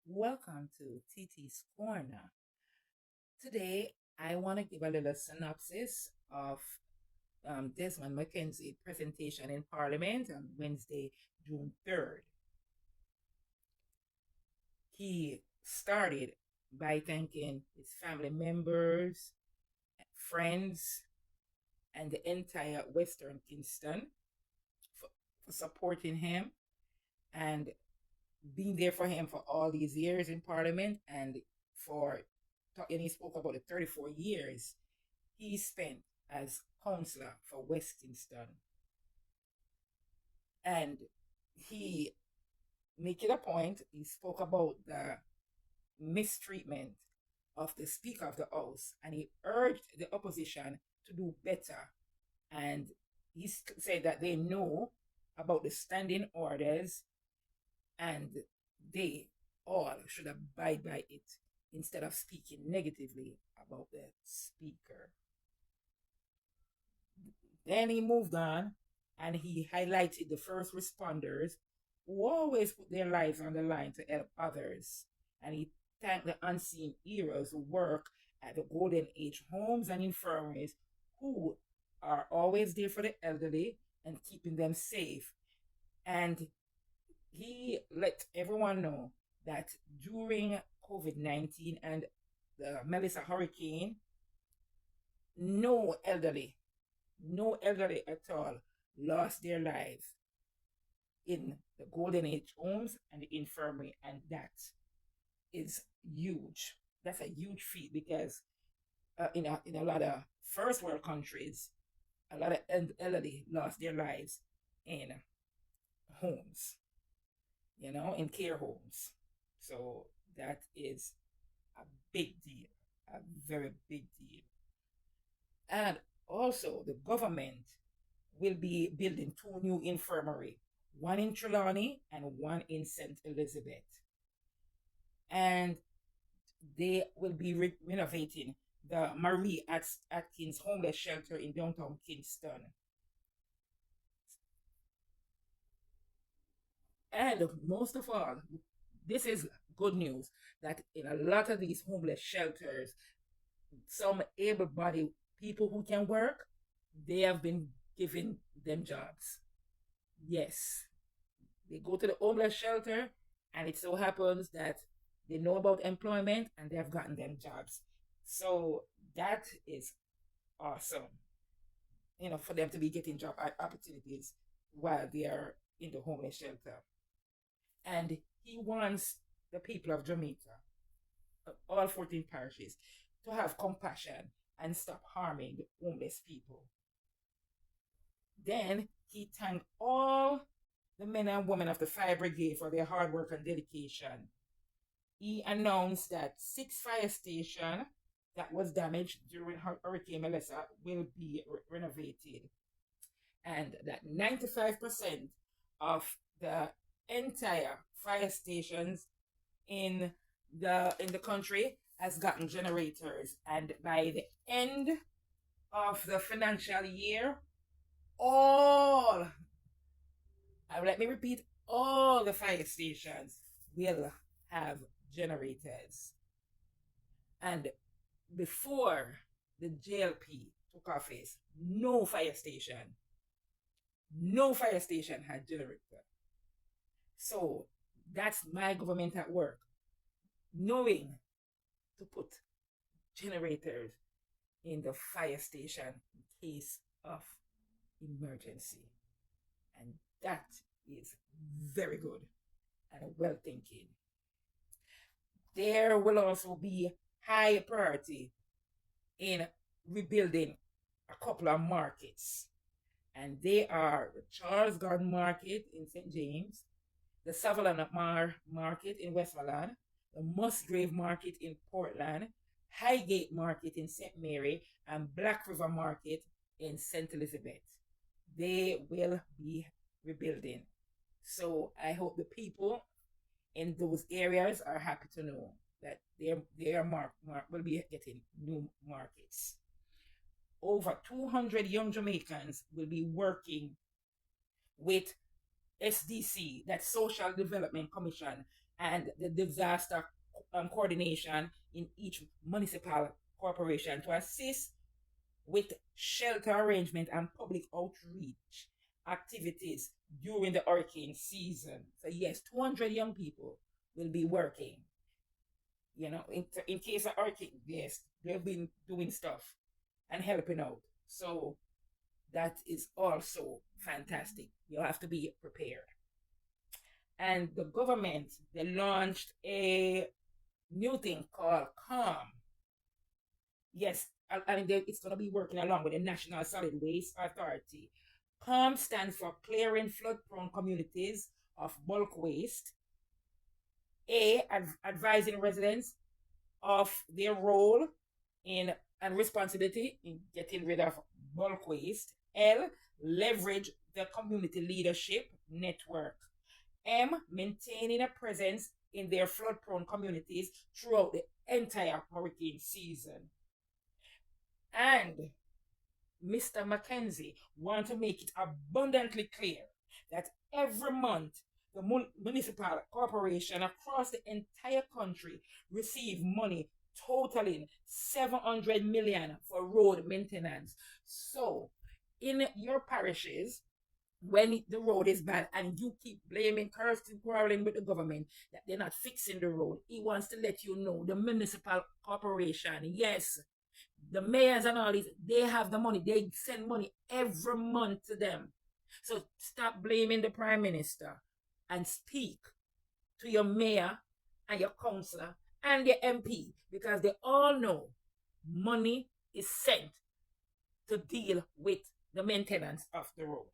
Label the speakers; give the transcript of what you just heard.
Speaker 1: Welcome to TT's Corner. Today, I want to give a little synopsis of Desmond McKenzie's presentation in Parliament on Wednesday, June 3rd. He started by thanking his family members, friends, and the entire Western Kingston for supporting him and being there for him for all these years in Parliament and he spoke about the 34 years he spent as councillor for West Kingston. And he make it a point, he spoke about the mistreatment of the Speaker of the House and he urged the opposition to do better. And he said that they know about the standing orders and they all should abide by it instead of speaking negatively about the Speaker. Then he moved on and he highlighted the first responders who always put their lives on the line to help others. And he thanked the unseen heroes who work at the Golden Age homes and infirmaries who are always there for the elderly and keeping them safe. And he let everyone know that during COVID-19 and the Melissa hurricane, no elderly at all lost their lives in the Golden Age homes and the infirmary, and that is huge. That's a huge feat because in a lot of first world countries, a lot of elderly lost their lives in homes, in care homes. So that is a big deal, a very big deal. And also, the government will be building two new infirmary, one in Trelawney and one in St. Elizabeth. And they will be renovating the Marie Atkins homeless shelter in downtown Kingston. And most of all, this is good news that in a lot of these homeless shelters, some able-bodied people who can work, they have been giving them jobs. Yes, they go to the homeless shelter, and it so happens that they know about employment and they have gotten them jobs. So that is awesome, for them to be getting job opportunities while they are in the homeless shelter. And he wants the people of Jamaica, all 14 parishes, to have compassion and stop harming the homeless people. Then he thanked all the men and women of the fire brigade for their hard work and dedication. He announced that 6 fire stations that was damaged during Hurricane Melissa will be renovated, and that 95% of the entire fire stations in the country has gotten generators, and by the end of the financial year, let me repeat, all the fire stations will have generators. And before the JLP took office, no fire station had generator. So that's my government at work, knowing to put generators in the fire station in case of emergency. And that is very good and well thinking. There will also be high priority in rebuilding a couple of markets. And they are the Charles Garden Market in St. James, the Sutherland Market in Westmoreland, the Musgrave Market in Portland, Highgate Market in St. Mary, and Black River Market in St. Elizabeth. They will be rebuilding. So I hope the people in those areas are happy to know that their will be getting new markets. Over 200 young Jamaicans will be working with SDC, that Social Development Commission, and the disaster coordination in each municipal corporation to assist with shelter arrangement and public outreach activities during the hurricane season. So yes, 200 young people will be working, in case of hurricane. Yes, they've been doing stuff and helping out. So that is also fantastic. You have to be prepared. And the government, they launched a new thing called CALM. Yes, I mean, it's going to be working along with the National Solid Waste Authority. CALM stands for Clearing Flood Prone Communities of Bulk Waste. Advising residents of their role in and responsibility in getting rid of bulk waste. L, leverage the community leadership network. M, maintaining a presence in their flood prone communities throughout the entire hurricane season. And Mr. Mackenzie want to make it abundantly clear that every month the municipal corporation across the entire country receive money totaling 700 million for road maintenance. So in your parishes, when the road is bad and you keep blaming, cursing, quarreling with the government that they're not fixing the road, he wants to let you know the municipal corporation, yes, the mayors and all these, they have the money. They send money every month to them. So stop blaming the prime minister and speak to your mayor and your councillor and your MP, because they all know money is sent to deal with the maintenance of the road.